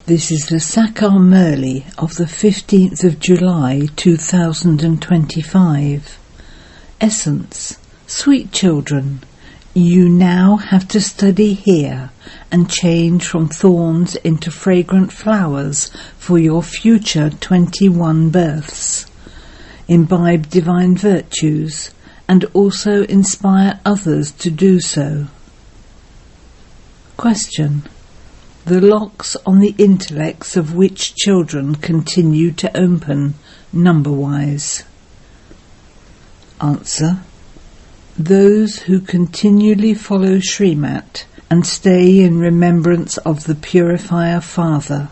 This is the Sakar Murli of the 15th of July 2025. Essence. Sweet children, you now have to study here and change from thorns into fragrant flowers for your future 21 births. Imbibe divine virtues and also inspire others to do so. Question. The locks on the intellects of which children continue to open, number-wise? Answer. Those who continually follow Srimat and stay in remembrance of the Purifier Father.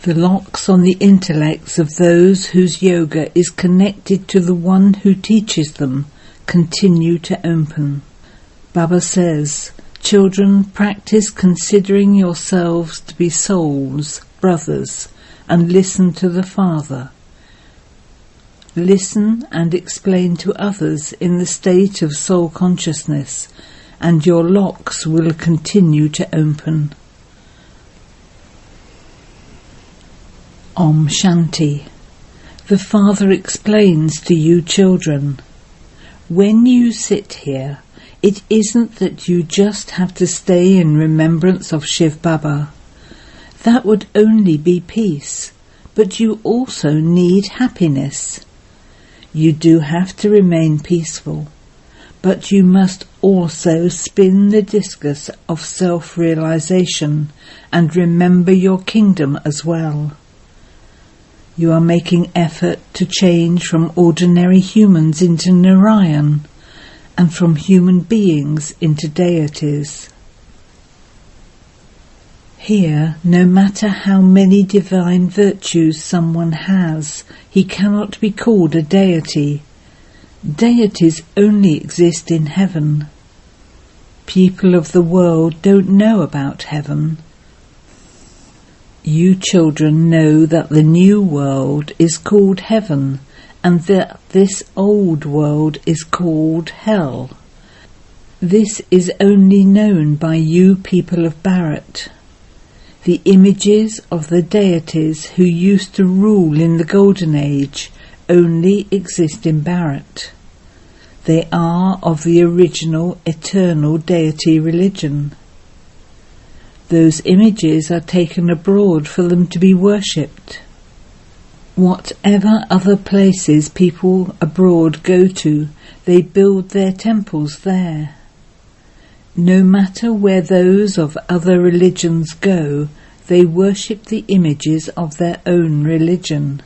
The locks on the intellects of those whose yoga is connected to the one who teaches them continue to open. Baba says, children, practice considering yourselves to be souls, brothers, and listen to the Father. Listen and explain to others in the state of soul consciousness, and your locks will continue to open. Om Shanti. The Father explains to you children, when you sit here, it isn't that you just have to stay in remembrance of Shivbaba. That would only be peace, but you also need happiness. You do have to remain peaceful, but you must also spin the discus of self-realization and remember your kingdom as well. You are making effort to change from ordinary humans into Narayan, and from human beings into deities. Here, no matter how many divine virtues someone has, he cannot be called a deity. Deities only exist in heaven. People of the world don't know about heaven. You children know that the new world is called heaven, and that this old world is called hell. This is only known by you people of Bharat. The images of the deities who used to rule in the Golden Age only exist in Bharat. They are of the original eternal deity religion. Those images are taken abroad for them to be worshipped. Whatever other places people abroad go to, they build their temples there. No matter where those of other religions go, they worship the images of their own religion.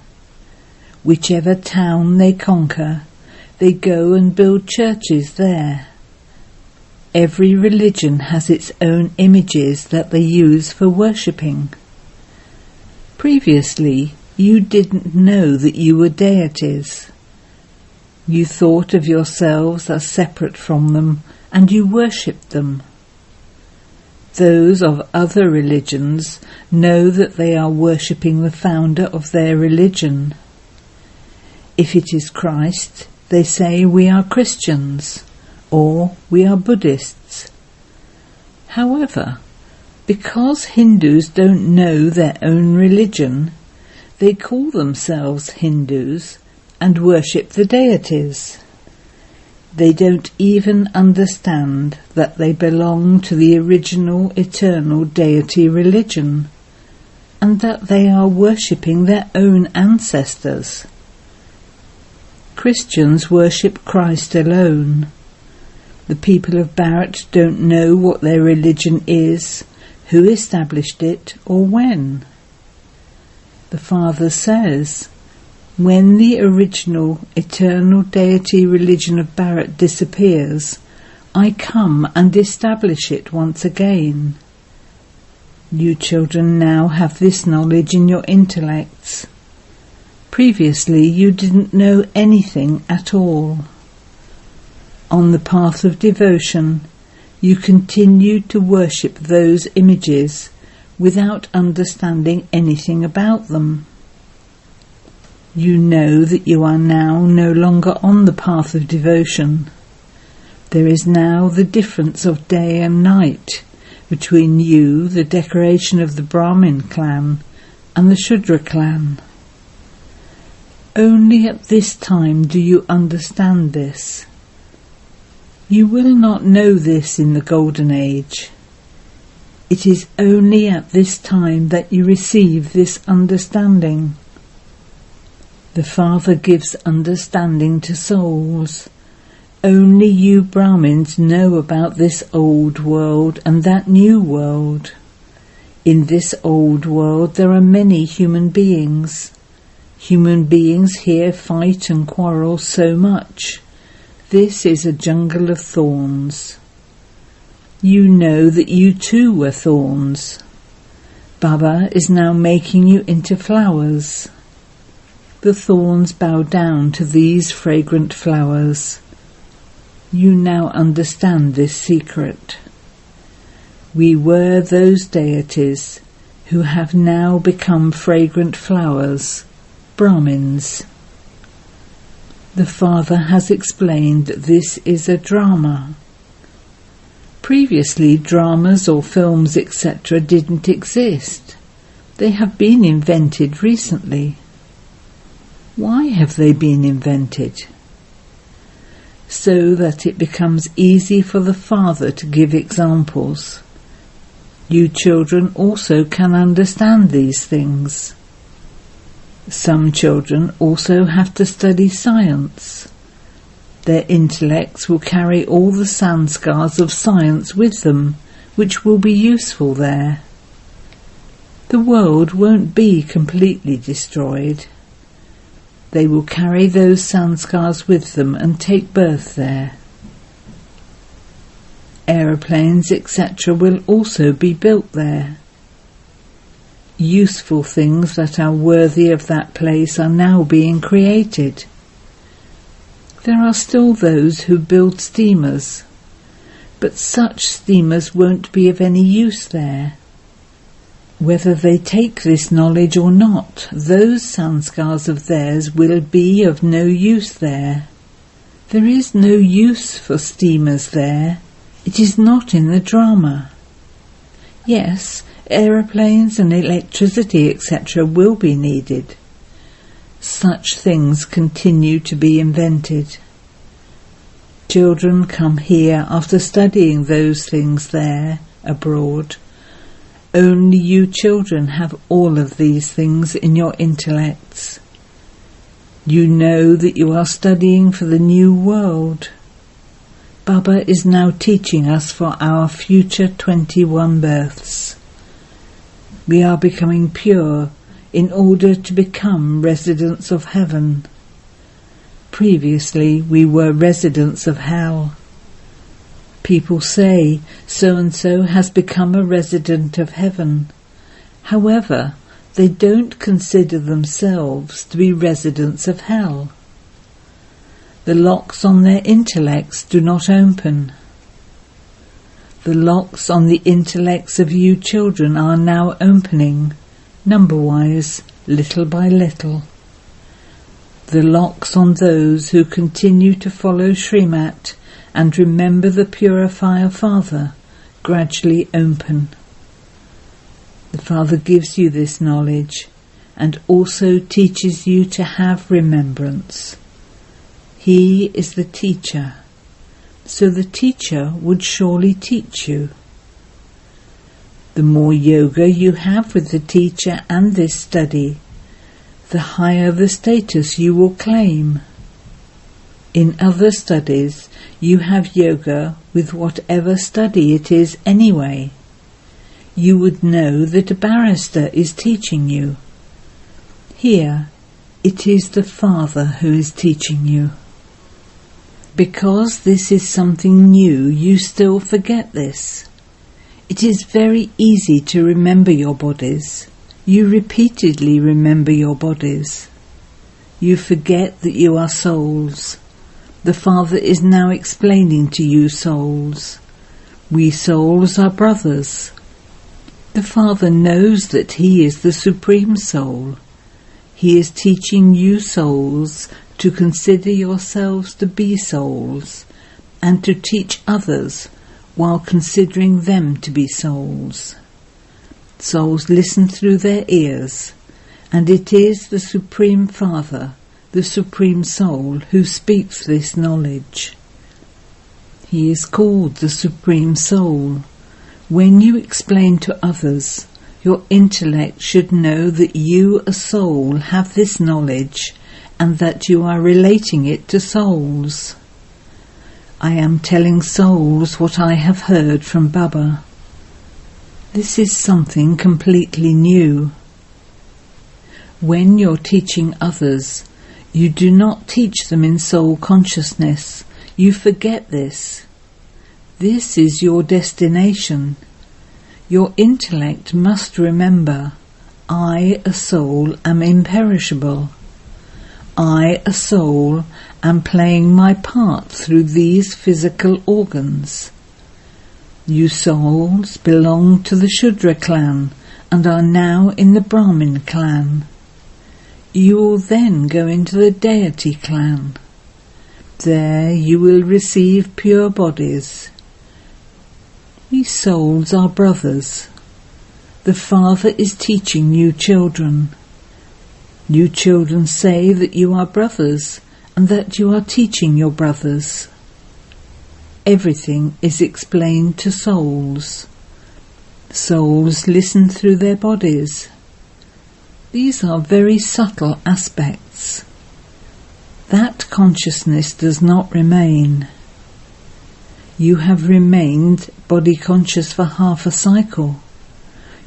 Whichever town they conquer, they go and build churches there. Every religion has its own images that they use for worshipping. Previously, you didn't know that you were deities. You thought of yourselves as separate from them, and you worshipped them. Those of other religions know that they are worshipping the founder of their religion. If it is Christ, they say we are Christians, or we are Buddhists. However, because Hindus don't know their own religion, they call themselves Hindus and worship the deities. They don't even understand that they belong to the original eternal deity religion, and that they are worshipping their own ancestors. Christians worship Christ alone. The people of Bharat don't know what their religion is, who established it, or when. The Father says, when the original eternal deity religion of Bharat disappears, I come and establish it once again. You children now have this knowledge in your intellects. Previously you didn't know anything at all. On the path of devotion, you continued to worship those images without understanding anything about them. You know that you are now no longer on the path of devotion. There is now the difference of day and night, between you, the decoration of the Brahmin clan, and the Shudra clan. Only at this time do you understand this. You will not know this in the Golden Age. It is only at this time that you receive this understanding. The Father gives understanding to souls. Only you Brahmins know about this old world and that new world. In this old world there are many human beings. Human beings here fight and quarrel so much. This is a jungle of thorns. You know that you too were thorns. Baba is now making you into flowers. The thorns bow down to these fragrant flowers. You now understand this secret. We were those deities who have now become fragrant flowers, Brahmins. The Father has explained that this is a drama. Previously, dramas or films, etc. didn't exist. They have been invented recently. Why have they been invented? So that it becomes easy for the Father to give examples. You children also can understand these things. Some children also have to study science. Their intellects will carry all the sanskars of science with them, which will be useful there. The world won't be completely destroyed. They will carry those sanskars with them and take birth there. Aeroplanes, etc. will also be built there. Useful things that are worthy of that place are now being created. There are still those who build steamers, but such steamers won't be of any use there. Whether they take this knowledge or not, those sanskars of theirs will be of no use there. There is no use for steamers there. It is not in the drama. Yes, aeroplanes and electricity, etc. will be needed. Such things continue to be invented. Children come here after studying those things there, abroad. Only you children have all of these things in your intellects. You know that you are studying for the new world. Baba is now teaching us for our future 21 births. We are becoming pure in order to become residents of heaven. Previously we were residents of hell. People say so-and-so has become a resident of heaven. However, they don't consider themselves to be residents of hell. The locks on their intellects do not open. The locks on the intellects of you children are now opening, number-wise, little by little. The locks on those who continue to follow Srimat and remember the Purifier Father gradually open. The Father gives you this knowledge and also teaches you to have remembrance. He is the teacher, so the teacher would surely teach you. The more yoga you have with the teacher and this study, the higher the status you will claim. In other studies, you have yoga with whatever study it is anyway. You would know that a barrister is teaching you. Here, it is the Father who is teaching you. Because this is something new, you still forget this. It is very easy to remember your bodies. You repeatedly remember your bodies. You forget that you are souls. The Father is now explaining to you souls. We souls are brothers. The Father knows that He is the Supreme Soul. He is teaching you souls to consider yourselves to be souls and to teach others while considering them to be souls. Souls listen through their ears, and it is the Supreme Father, the Supreme Soul, who speaks this knowledge. He is called the Supreme Soul. When you explain to others, your intellect should know that you, a soul, have this knowledge and that you are relating it to souls. I am telling souls what I have heard from Baba. This is something completely new. When you're teaching others, you do not teach them in soul consciousness. You forget this. This is your destination. Your intellect must remember, I, a soul, am imperishable. I, a soul, am playing my part through these physical organs. You souls belong to the Shudra clan and are now in the Brahmin clan. You will then go into the Deity clan. There you will receive pure bodies. We souls are brothers. The Father is teaching you children. You children say that you are brothers and that you are teaching your brothers. Everything is explained to souls. Souls listen through their bodies. These are very subtle aspects. That consciousness does not remain. You have remained body conscious for half a cycle.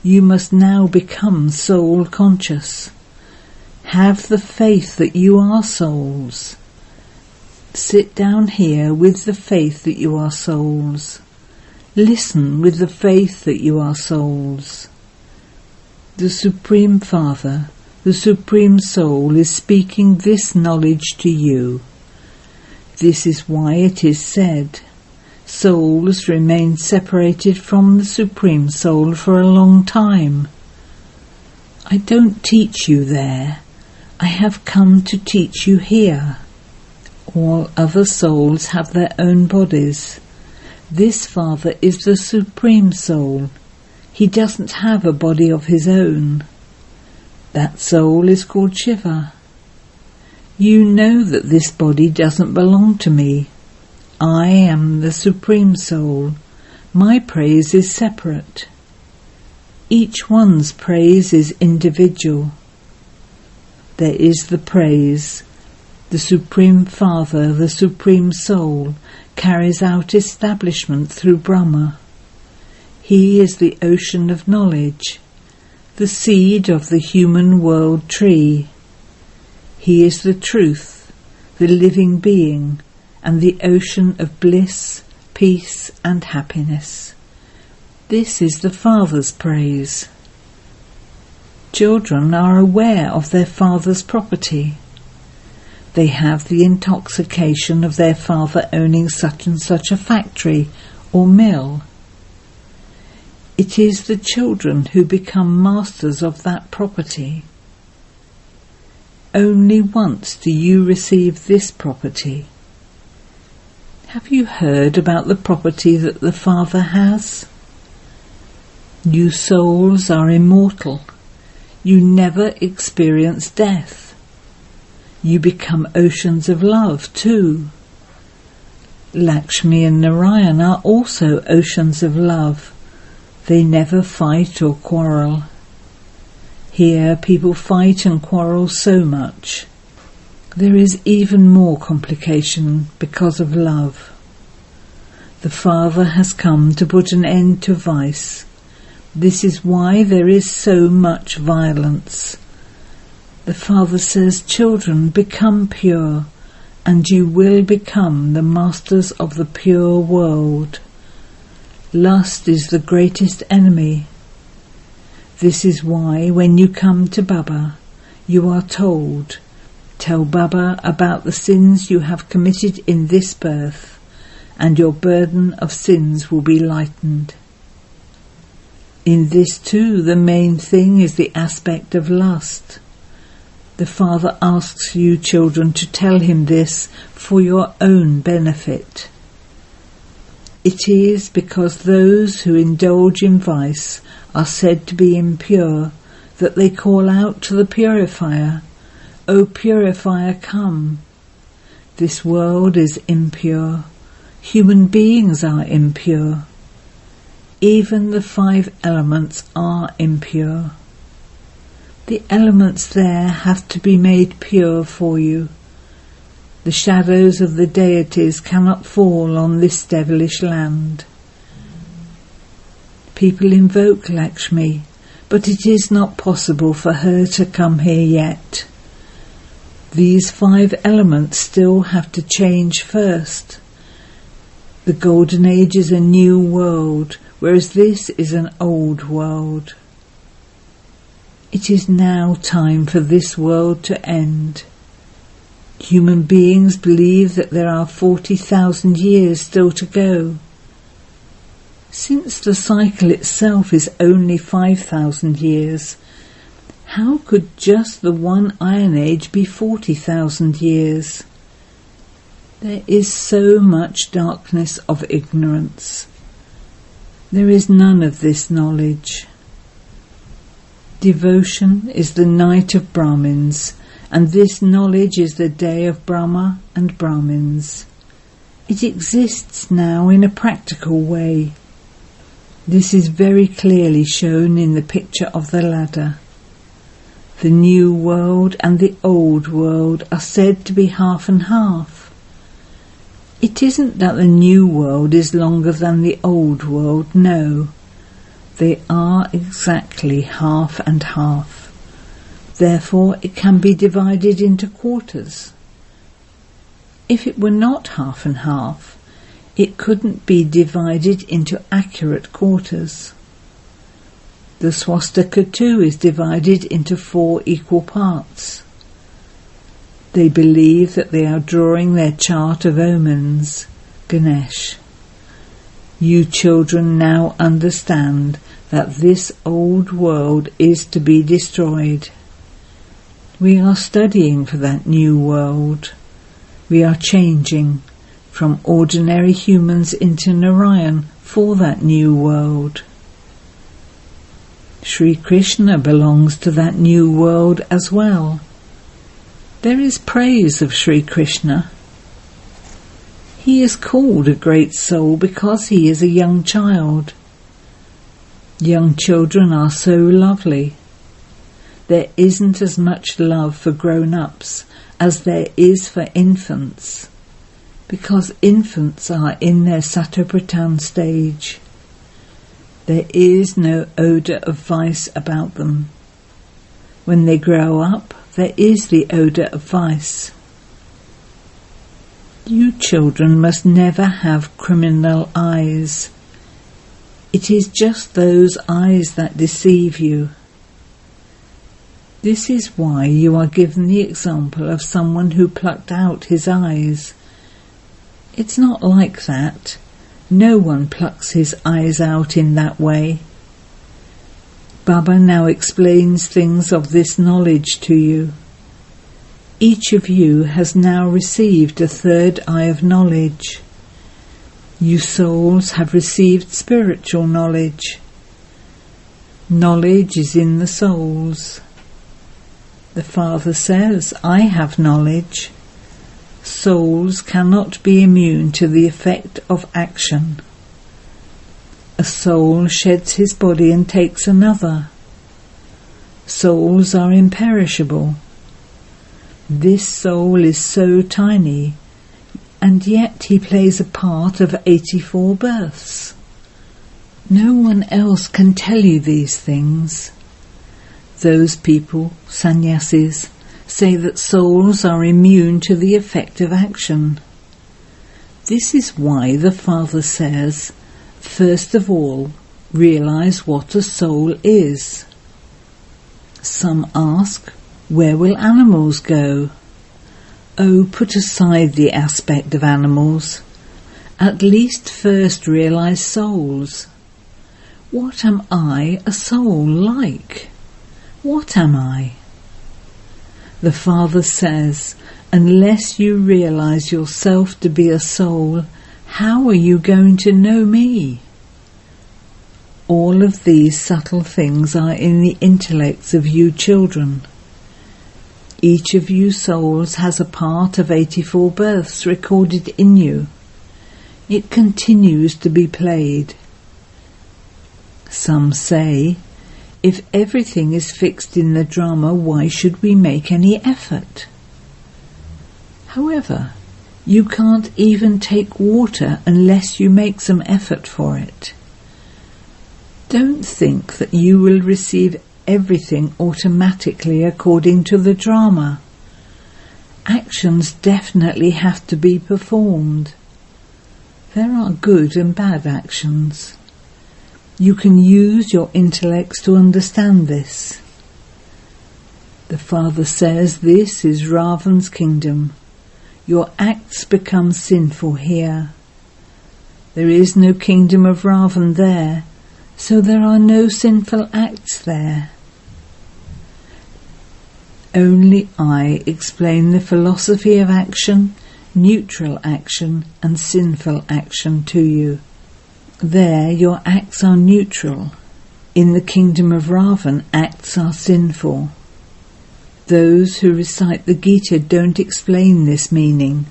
You must now become soul conscious. Have the faith that you are souls. Sit down here with the faith that you are souls. Listen with the faith that you are souls. The Supreme Father, the Supreme Soul, is speaking this knowledge to you. This is why it is said, souls remain separated from the Supreme Soul for a long time. I don't teach you there. I have come to teach you here. All other souls have their own bodies. This Father is the Supreme Soul. He doesn't have a body of his own. That soul is called Shiva. You know that this body doesn't belong to me. I am the Supreme Soul. My praise is separate. Each one's praise is individual. There is the praise. The Supreme Father, the Supreme Soul, carries out establishment through Brahma. He is the ocean of knowledge, the seed of the human world tree. He is the truth, the living being, and the ocean of bliss, peace, and happiness. This is the Father's praise. Children are aware of their father's property. They have the intoxication of their father owning such and such a factory or mill. It is the children who become masters of that property. Only once do you receive this property. Have you heard about the property that the Father has? You souls are immortal. You never experience death. You become oceans of love too. Lakshmi and Narayan are also oceans of love. They never fight or quarrel. Here people fight and quarrel so much. There is even more complication because of love. The Father has come to put an end to vice. This is why there is so much violence. The Father says, children, become pure, and you will become the masters of the pure world. Lust is the greatest enemy. This is why when you come to Baba, you are told, tell Baba about the sins you have committed in this birth, and your burden of sins will be lightened. In this too, the main thing is the aspect of lust. The Father asks you children to tell him this for your own benefit. It is because those who indulge in vice are said to be impure that they call out to the purifier, "O purifier, come." This world is impure. Human beings are impure. Even the 5 elements are impure. The elements there have to be made pure for you. The shadows of the deities cannot fall on this devilish land. People invoke Lakshmi, but it is not possible for her to come here yet. These 5 elements still have to change first. The Golden Age is a new world, whereas this is an old world. It is now time for this world to end. Human beings believe that there are 40,000 years still to go. Since the cycle itself is only 5,000 years, how could just the one Iron Age be 40,000 years? There is so much darkness of ignorance. There is none of this knowledge. Devotion is the night of Brahmins, and this knowledge is the day of Brahma and Brahmins. It exists now in a practical way. This is very clearly shown in the picture of the ladder. The new world and the old world are said to be half and half. It isn't that the new world is longer than the old world, no. They are exactly half and half. Therefore it can be divided into quarters. If it were not half and half, it couldn't be divided into accurate quarters. The swastika too is divided into 4 equal parts. They believe that they are drawing their chart of omens, Ganesh. You children now understand that this old world is to be destroyed. We are studying for that new world. We are changing from ordinary humans into Narayan for that new world. Sri Krishna belongs to that new world as well. There is praise of Sri Krishna. He is called a great soul because he is a young child. Young children are so lovely. There isn't as much love for grown-ups as there is for infants, because infants are in their Satopratan stage. There is no odour of vice about them. When they grow up, there is the odour of vice. You children must never have criminal eyes. It is just those eyes that deceive you. This is why you are given the example of someone who plucked out his eyes. It's not like that. No one plucks his eyes out in that way. Baba now explains things of this knowledge to you. Each of you has now received a 3rd eye of knowledge. You souls have received spiritual knowledge. Knowledge is in the souls. The Father says, I have knowledge. Souls cannot be immune to the effect of action. A soul sheds his body and takes another. Souls are imperishable. This soul is so tiny, and yet he plays a part of 84 births. No one else can tell you these things. Those people, sannyasis, say that souls are immune to the effect of action. This is why the Father says, first of all, realize what a soul is. Some ask, where will animals go? Oh, put aside the aspect of animals. At least first realize souls. What am I, a soul, like? What am I? The Father says, unless you realize yourself to be a soul, How are you going to know me? All of these subtle things are in the intellects of you children. Each of you souls has a part of 84 births recorded in you. It continues to be played. Some say, if everything is fixed in the drama, why should we make any effort? However, you can't even take water unless you make some effort for it. Don't think that you will receive everything automatically according to the drama. Actions definitely have to be performed. There are good and bad actions. You can use your intellects to understand this. The Father says this is Ravan's kingdom. Your acts become sinful here. There is no kingdom of Ravan there, so there are no sinful acts there. Only I explain the philosophy of action, neutral action and sinful action to you. There your acts are neutral. In the kingdom of Ravan, acts are sinful. Those who recite the Gita don't explain this meaning.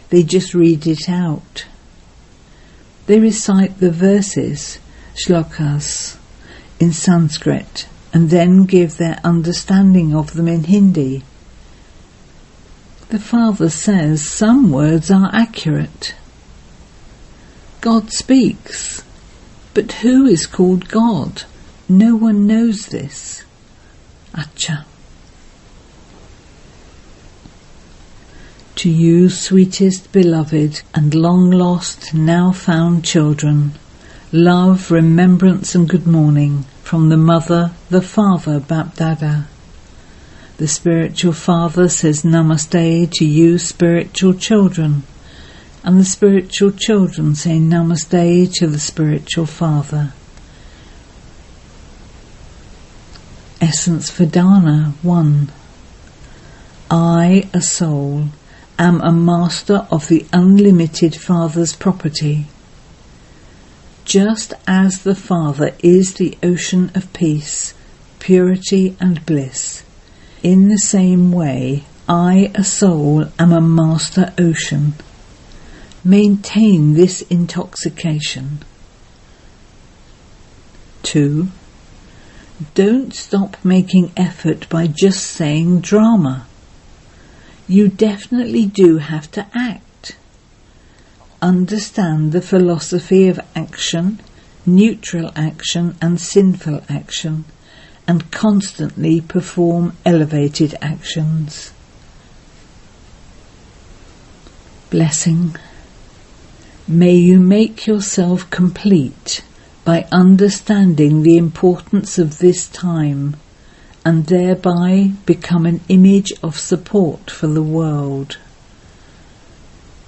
They just read it out. They recite the verses, shlokas, in Sanskrit, and then give their understanding of them in Hindi. The Father says some words are accurate. God speaks, but who is called God? No one knows this. Acha. To you, sweetest, beloved, and long-lost, now-found children, love, remembrance and good morning from the Mother, the Father, Bapdada. The Spiritual Father says Namaste to you, spiritual children, and the spiritual children say Namaste to the Spiritual Father. Essence Vedana 1. I, a soul, am a master of the unlimited Father's property. Just as the Father is the ocean of peace, purity and bliss, in the same way I, a soul, am a master ocean. Maintain this intoxication. 2. Don't stop making effort by just saying drama. You definitely do have to act. Understand the philosophy of action, neutral action and sinful action, and constantly perform elevated actions. Blessing. May you make yourself complete by understanding the importance of this time and thereby become an image of support for the world.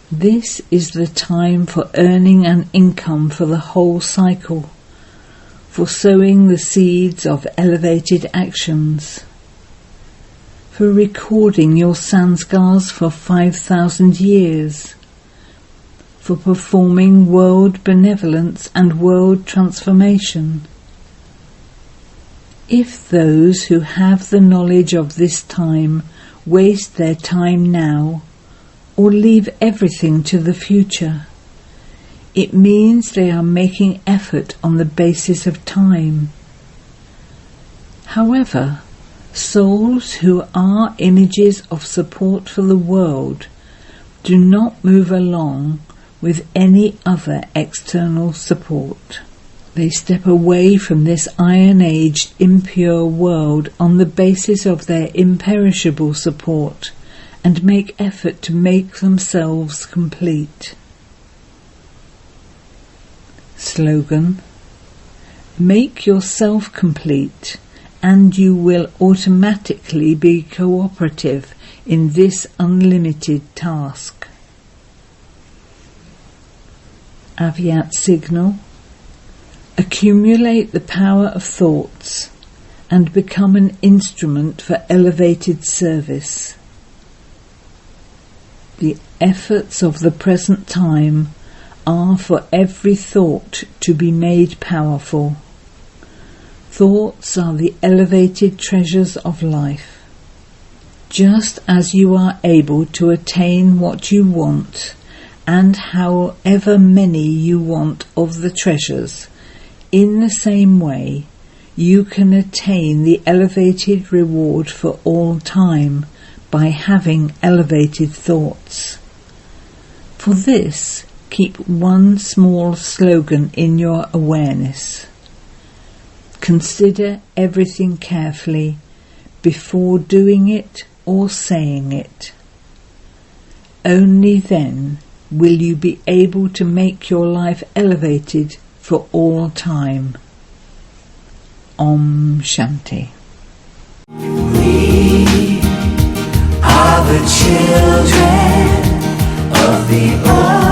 This is the time for earning an income for the whole cycle, for sowing the seeds of elevated actions, for recording your sanskars for 5,000 years, for performing world benevolence and world transformation. If those who have the knowledge of this time waste their time now, or leave everything to the future, it means they are making effort on the basis of time. However, souls who are images of support for the world do not move along with any other external support. They step away from this iron-aged, impure world on the basis of their imperishable support and make effort to make themselves complete. Slogan: make yourself complete and you will automatically be cooperative in this unlimited task. Avyat signal: accumulate the power of thoughts and become an instrument for elevated service. The efforts of the present time are for every thought to be made powerful. Thoughts are the elevated treasures of life. Just as you are able to attain what you want, and however many you want of the treasures, in the same way you can attain the elevated reward for all time by having elevated thoughts. For this, keep one small slogan in your awareness. Consider everything carefully before doing it or saying it. Only then will you be able to make your life elevated for all time. Om Shanti. We are the children of the earth.